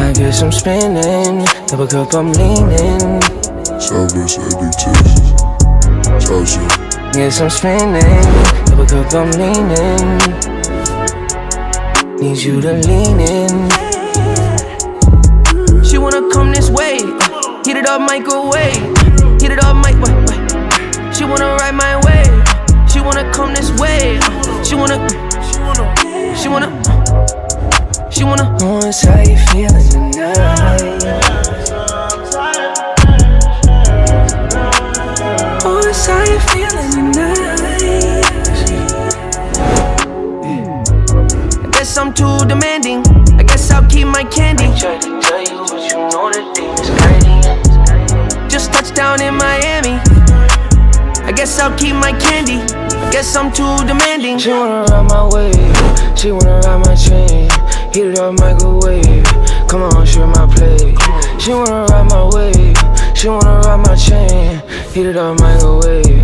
I guess I'm spinning, double cup I'm leaning. Southwest addictive. Guess I'm spinning, double cup I'm leaning. Need you to lean in. She wanna come this way, heat it up, microwave. Heat it up, microwave. She wanna ride my way. She wanna come this way. She wanna. Oh, it's how you feeling tonight. Oh, it's how you feeling tonight. I guess I'm too demanding. I guess I'll keep my candy. I tried to tell you, but you know the thing is crazy. Just touched down in Miami. I guess I'll keep my candy. I guess I'm too demanding. She wanna ride my wave. She wanna ride my chain. Heat it up, microwave. Come on, share my plate. She wanna ride my wave. She wanna ride my chain. Heat it up, microwave.